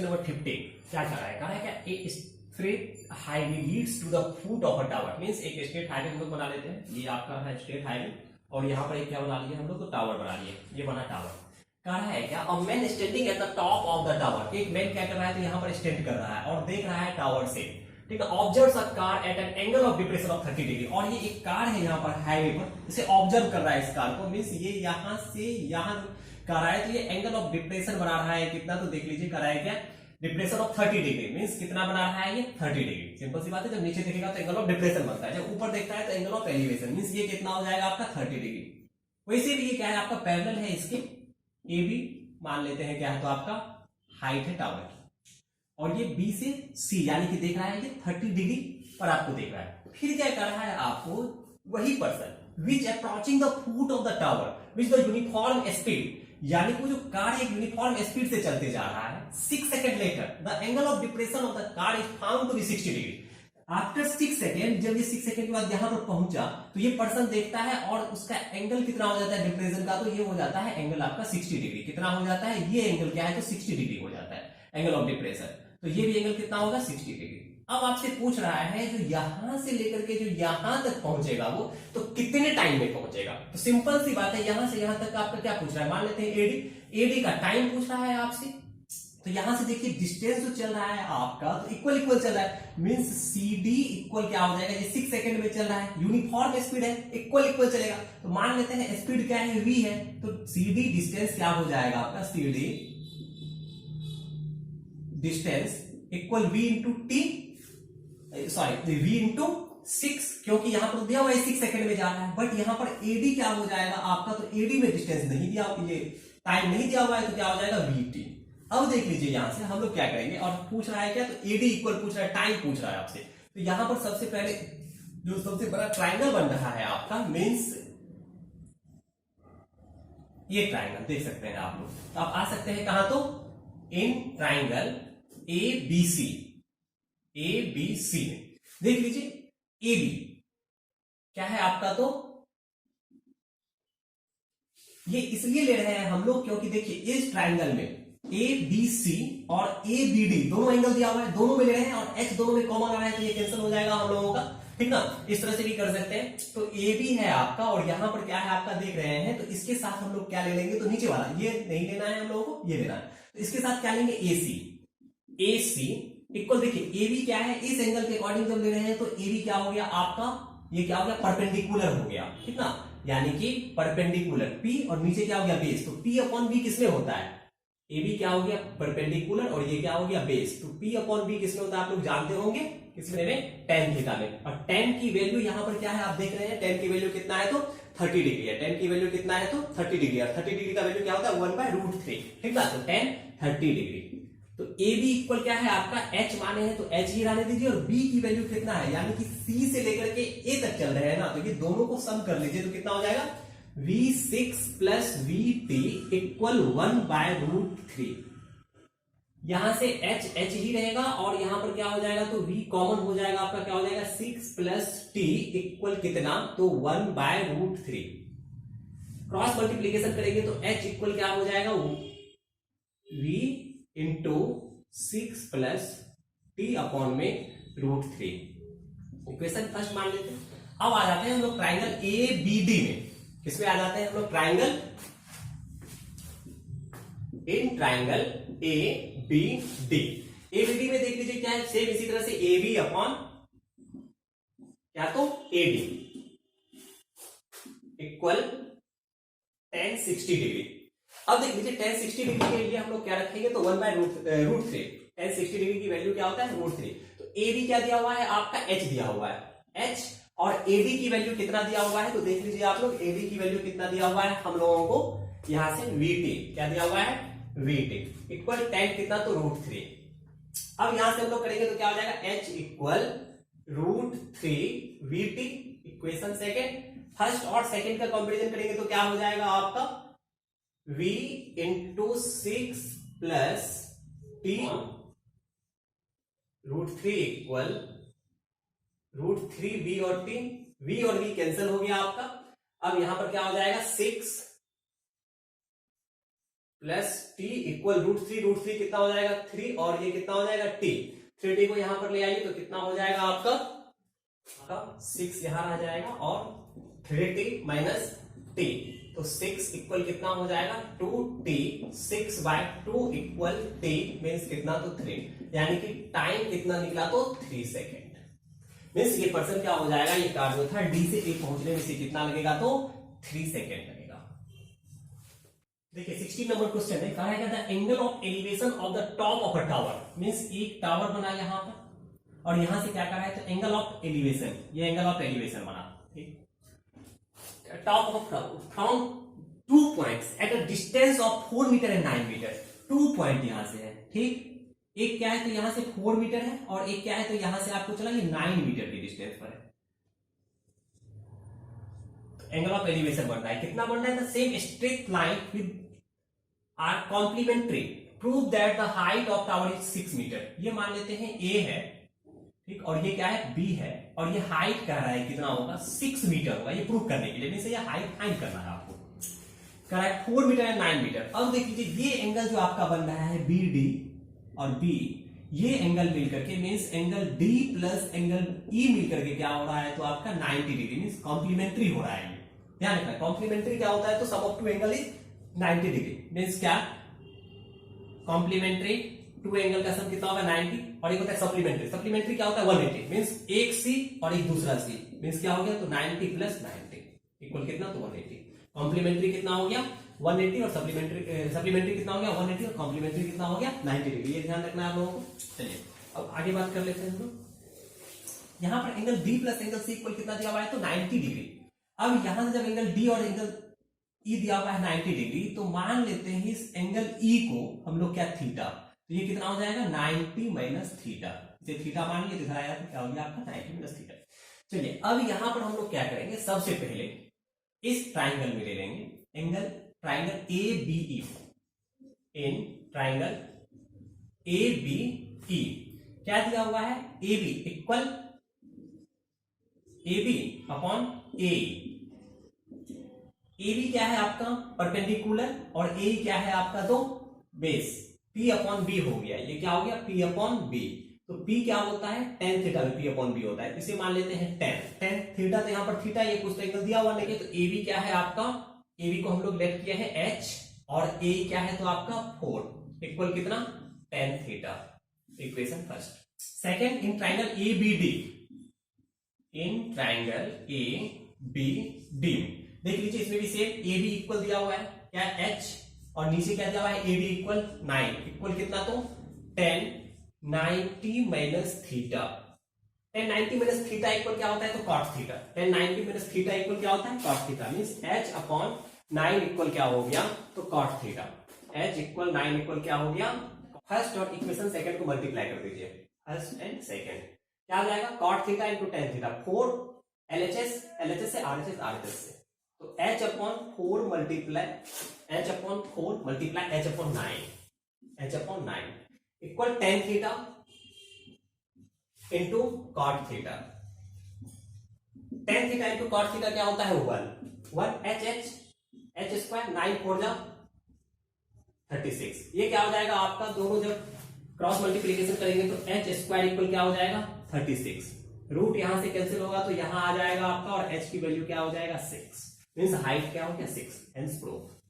Question number 15 क्या कह रहा है क्या a straight highway leads to the foot of a tower. Means एक स्ट्रेट हाईवे हम लोग बना लेते हैं, ये आपका है स्ट्रेट हाईवे और यहाँ पर एक क्या बना लिया हम लोग, तो टावर बना लिए, ये बना टावर। कह रहा है क्या, a man standing at the top of the tower, एक मैन क्या कर रहा है, तो यहाँ पर स्टैंड कर रहा है और देख रहा है टावर से, ठीक है। Observes a car eight an angle of depression of 30 degree, और ये एक कार है यहाँ पर हाईवे पर, इसे ऑब्जर्व कर रहा है इस कार को। मींस ये यहाँ से यहाँ कर रहा है, तो ये एंगल ऑफ डिप्रेशन बना रहा है कितना, तो देख लीजिए कर रहा है क्या, डिप्रेशन ऑफ 30 डिग्री। मींस कितना बना रहा है ये 30 डिग्री। सिंपल सी बात है, जब नीचे देखेगा तो एंगल ऑफ डिप्रेशन बनता है, जब ऊपर देखता है तो एंगल ऑफ एलिवेशन। मींस ये कितना हो जाएगा आपका 30 डिग्री। वैसे भी ये क्या है आपका पैरेलल है इसके, ए बी मान लेते हैं क्या है, तो आपका हाइट है टावर की, और ये बी से सी यानी कि देख रहा है ये 30 डिग्री पर आपको देख रहा है। फिर क्या कर रहा है आपको, वही person which approaching the foot of the tower which the uniform speed, यानी कि जो कार एक यूनिफॉर्म स्पीड से चलते जा रहा है, 6 second later the angle of depression of the car is found to be 60 degree. After 6 second, जब ये 6 सेकंड के बाद यहां पर पहुंचा तो ये पर्सन देखता है और उसका एंगल कितना हो जाता है डिप्रेशन का, तो ये हो जाता है एंगल आपका 60 डिग्री। कितना हो जाता है ये एंगल क्या है, तो 60 डिग्री हो जाता है एंगल ऑफ डिप्रेशन। तो ये भी एंगल कितना होगा 60 डिग्री। अब आपसे पूछ रहा है जो यहां से लेकर के जो यहां तक पहुंचेगा वो तो कितने टाइम में पहुंचेगा। तो सिंपल सी बात है, यहां से यहां तक आपका क्या पूछ रहा है, मान लेते हैं एडी, एडी का टाइम पूछ रहा है आपसे। तो यहां से देखिए डिस्टेंस जो चल रहा है आपका तो इक्वल इक्वल चल रहा है। मींस सी डी इक्वल क्या हो जाएगा, ये 6 सेकंड में चल रहा है, यूनिफॉर्म स्पीड है, इक्वल इक्वल चलेगा। तो मान लेते हैं स्पीड क्या है, वी है, तो सी डी डिस्टेंस क्या हो जाएगा आपका, C D distance equal V into T, sorry V into 6, क्योंकि यहां पर दिया हुआ है 6 सेकंड में जा रहा है। बट यहां पर एडी क्या हो जाएगा आपका, तो एडी में डिस्टेंस नहीं दिया, ये टाइम नहीं दिया हुआ है, तो क्या हो जाएगा वीटी। अब देख लीजिए यहां से हम लोग क्या करेंगे, और पूछ रहा है क्या, तो एडी इक्वल पूछ रहा है, टाइम पूछ रहा है आपसे। तो यहां पर सबसे पहले जो सबसे बड़ा ट्राइंगल बन रहा है आपका, मींस ये ट्राइंगल देख सकते हैं आप लोग। तो आप आ सकते हैं कहां, तो in triangle A B C, A B C में देख लीजिए ए बी क्या है आपका, तो ये इसलिए ले रहे हैं हम लोग क्योंकि देखिए इस ट्राइंगल में ए बी सी और ए बी डी दोनों एंगल दिया हुआ है, दोनों में ले रहे हैं और एच दोनों में कॉमन आ रहा है, तो ये कैंसिल हो जाएगा हम लोगों का, ठीक ना। इस तरह से भी कर सकते हैं। तो ए बी है आपका और यहां पर क्या है आपका देख रहे हैं, तो इसके साथ हम लोग क्या ले लेंगे, तो नीचे वाला ये नहीं लेना है हम लोगों को, ये लेना है। तो इसके साथ क्या लेंगे, ए सी, ए सी इक्वल, देखिए ए बी क्या है, इस एंगल के अकॉर्डिंग जब ले रहे हैं तो ए बी क्या हो गया आपका, ये क्या हो गया परपेंडिकुलर हो गया, ठीक ना, यानी कि परपेंडिकुलर पी और नीचे क्या हो गया बेस। तो पी अपॉन बी किसमें होता है, ए बी क्या हो गया परपेंडिकुलर और ये क्या हो गया बेस। तो पी अपॉन बी किसमें होता है आप लोग जानते होंगे, किसमें में, tan थीटा में। और tan की वैल्यू यहां पर क्या है आप देख रहे हैं, tan की वैल्यू कितना है, तो 30 डिग्री है। tan की वैल्यू कितना है, तो 30 डिग्री है। 30 डिग्री का वैल्यू क्या होता है 1/√3, ठीक है। तो tan 30 डिग्री। तो ए बी इक्वल क्या है आपका, एच माने हैं तो एच ही रहने दीजिए, और बी की वैल्यू कितना है, यानी कि सी से लेकर के ए तक चल रहे हैं ना, तो ये दोनों को सम कर लीजिए, तो कितना हो जाएगा V6 प्लस VT इक्वल 1/√3। यहां से H H ही रहेगा और यहां पर क्या हो जाएगा, तो V कॉमन हो जाएगा आपका, क्या हो जाएगा 6 प्लस T इक्वल कितना, तो 1/√3। क्रॉस मल्टीप्लीकेशन करेंगे तो H इक्वल क्या हो जाएगा, V into 6 plus T upon में √3। इक्वेशन फर्स्ट मान लेते हैं। अब आ जाते हैं हम लोग ट्राइंगल ए बी डी में, किसमें आ जाते हैं हम लोग, triangle in triangle A B D. A B D में देख लीजिए क्या है, सेम इसी तरह से ए बी अपॉन क्या, तो A D equal tan 60 degree. अब देख लीजिए tan 60 डिग्री के लिए हम लोग क्या रखेंगे, तो 1/√3। tan 60 डिग्री की वैल्यू क्या होता है, √3। तो ए बी क्या दिया हुआ है आपका, एच दिया हुआ है, एच, और एडी की वैल्यू कितना दिया हुआ है, तो देख लीजिए आप लोग एडी की वैल्यू कितना दिया हुआ है हम लोगों को, यहां से वीटी क्या दिया हुआ है, वीटी इक्वल tan कितना, तो √3। अब यहां से हम लोग करेंगे तो क्या हो जाएगा, H equal √3 VT, equation second. First और सेकेंड का कंपेरिजन करेंगे तो क्या हो जाएगा आपका, v into 6 plus T √3 equal √3 v और t, v और v कैंसिल हो गया आपका। अब यहां पर क्या हो जाएगा 6 plus T equal root three कितना हो जाएगा 3 और ये कितना हो जाएगा टी। 3t को यहां पर ले आइए तो कितना हो जाएगा आपका 6 यहां आ जाएगा और 3t माइनस टी, तो 6 इक्वल कितना हो जाएगा 2t, 6/2 इक्वल t मीन्स कितना तो 3, यानी कि टाइम कितना निकला तो 3 सेकेंड। मीन्स ये पर्सन क्या हो जाएगा, ये कार्य जो था डी से ए पहुंचने में से कितना लगेगा तो 3 सेकेंड लगेगा। देखिए 16 नंबर क्वेश्चन है, कहा है the angle of elevation of the top of a tower, means एक टावर बना यहां पर और यहां से क्या करा है तो एंगल ऑफ एलिवेशन, ये एंगल ऑफ एलिवेशन बना, ठीक, top of tower from 2 points at a distance of 4 metre and 9 metre. 2 point यहां से है, ठीक, एक क्या है तो यहां से 4 मीटर है और एक क्या है तो यहां से आपको चला ये 9 मीटर की डिस्टेंस पर है। एंगल ऑफ एलिवेशन बन रहा है, कितना बन रहा है, the same straight line with are complementary prove that the height of tower is 6 metre. ये मान लेते हैं ए है, ठीक, और ये क्या है बी है और ये हाइट कह रहा है कितना होगा 6 मीटर होगा, ये प्रूव करने के लिए मींस ये हाइट फाइंड करना है आपको, कह रहा है 4 मीटर एंड 9 मीटर। अब देख लीजिए ये एंगल जो आपका बन रहा है बी डी और बी, ये एंगल मिलकर के means angle D plus angle E मिलकर के क्या हो रहा है तो आपका 90 डिग्री मींस कॉम्प्लीमेंट्री हो रहा है। ध्यान रखना कॉम्प्लीमेंट्री क्या होता है तो sum of two angle is 90 degree means क्या कॉम्प्लीमेंट्री टू एंगल का सम कितना होगा 90 और एक होता है सप्लीमेंट्री, सप्लीमेंट्री क्या होता है 180 मींस एक सी और एक दूसरा सी मींस क्या हो गया तो 90 प्लस 90 इक्वल कितना तो 180। कॉम्प्लीमेंट्री कितना हो गया 180 और सप्लीमेंट्री कितना हो गया 180 और कॉम्प्लीमेंट्री कितना हो गया 90 डिग्री, ये ध्यान रखना है आप लोगों को। चलिए अब आगे बात कर लेते हैं हम लोग। यहां पर angle D plus angle C equal कितना दिया हुआ है तो 90 डिग्री। अब यहां से जब एंगल डी और एंगल ई दिया हुआ है 90 डिग्री तो मान लेते हैं इस एंगल ई को हम लोग क्या थीटा, तो ये कितना हो जाएगा 90 माइनस थीटा, इसे थीटा मान लिया दिखाया तो क्या हो गया आपका 90 माइनस थीटा। चलिए अब यहां पर हम लोग क्या करेंगे, सबसे पहले इस ट्राइंगल में ले लेंगे angle triangle A B E, in triangle A B E क्या दिया हुआ है A B equal A B upon A, A B क्या है आपका परपेंडिकुलर और ए क्या है आपका तो बेस, P अपॉन बी हो गया, ये क्या हो गया P अपॉन बी, तो P क्या होता है tan थीटा में P अपॉन बी होता है, इसे मान लेते हैं tan थीटा, तो यहाँ पर थीटा ये कुछ तो एंगल दिया हुआ नहीं, तो ए बी क्या है आपका, ए बी को हम लोग लेट किए हैं H और A क्या है तो आपका 4 इक्वल कितना tan theta, equation first. Second in triangle A B D, in triangle A B D देख लीजिए इसमें भी सेम ए बी इक्वल दिया हुआ है क्या H और नीचे क्या दिया हुआ है ए बी इक्वल 9 इक्वल कितना तो tan 90 minus theta, tan 90 minus theta equal क्या होता है तो cot theta, tan 90 minus theta equal क्या होता है cot theta means H upon 9 equal क्या हो गया तो cot theta, H equal 9 equal क्या हो गया फर्स्ट और इक्वेशन सेकंड को मल्टीप्लाई कर दीजिए, फर्स्ट एंड सेकंड क्या आ जाएगा cot theta into tan theta, 4 LHS से RHS RHS से, तो H upon 4 multiply H upon 4 multiply H upon 9 equal tan theta into cot theta, tan theta into cot theta क्या होता है 1 H स्क्वायर 9 4 जा 36, ये क्या हो जाएगा आपका दोनों जब क्रॉस मल्टीप्लीकेशन करेंगे तो H स्क्वायर इक्वल क्या हो जाएगा 36, रूट यहां से कैंसिल होगा तो यहां आ जाएगा आपका और H की वैल्यू क्या हो जाएगा 6 मींस हाइट क्या हो गया 6 हेंस प्रूफ।